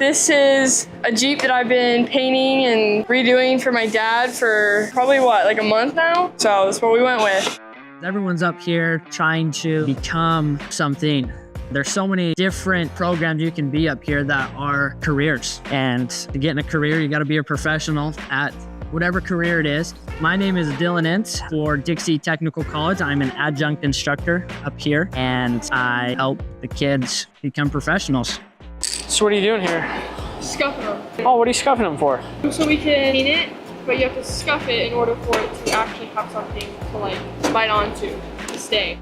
This is a Jeep that I've been painting and redoing for my dad for probably like a month now. So that's what we went with. Everyone's up here trying to become something. There's so many different programs you can be up here that are careers. And to get in a career, you gotta be a professional at whatever career it is. My name is Dylan Ince for Dixie Technical College. I'm an adjunct instructor up here, and I help the kids become professionals. So what are you doing here? Scuffing them. Oh, what are you scuffing them for? So we can paint it, but you have to scuff it in order for it to actually have something to like bite onto to stay.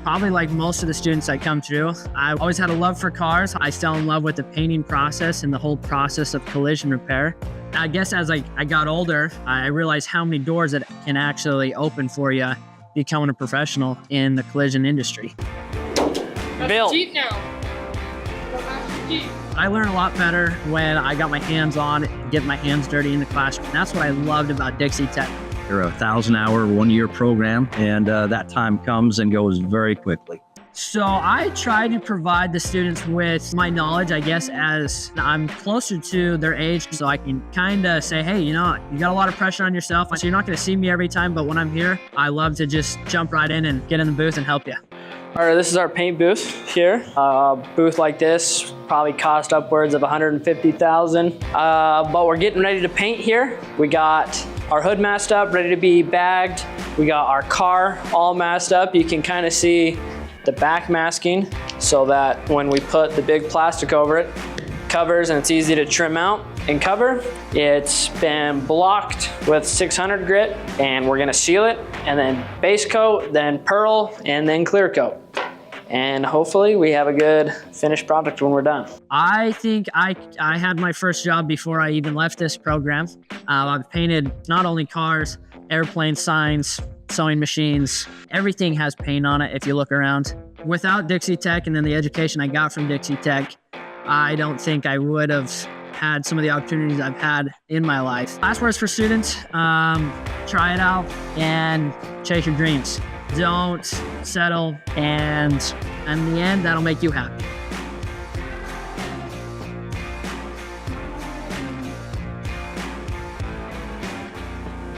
Probably like most of the students that come through, I always had a love for cars. I fell in love with the painting process and the whole process of collision repair. I guess as I got older, I realized how many doors it can actually open for you becoming a professional in the collision industry. That's Jeep now. Jeep. I learned a lot better when I got my hands on and get my hands dirty in the classroom. That's what I loved about Dixie Tech. They're a 1,000-hour, one-year program, and that time comes and goes very quickly. So I try to provide the students with my knowledge, I guess, as I'm closer to their age, so I can kind of say, hey, you know, you got a lot of pressure on yourself, so you're not going to see me every time, but when I'm here, I love to just jump right in and get in the booth and help you. All right, this is our paint booth here. A booth like this probably cost upwards of $150,000, but we're getting ready to paint here. We got our hood masked up, ready to be bagged. We got our car all masked up. You can kind of see the back masking so that when we put the big plastic over it, covers and it's easy to trim out and cover. It's been blocked with 600 grit, and we're gonna seal it, and then base coat, then pearl, and then clear coat. And hopefully we have a good finished product when we're done. I think I had my first job before I even left this program. I've painted not only cars, airplane signs, sewing machines. Everything has paint on it if you look around. Without Dixie Tech and then the education I got from Dixie Tech, I don't think I would have had some of the opportunities I've had in my life. Last words for students, try it out and chase your dreams. Don't settle, and in the end, that'll make you happy.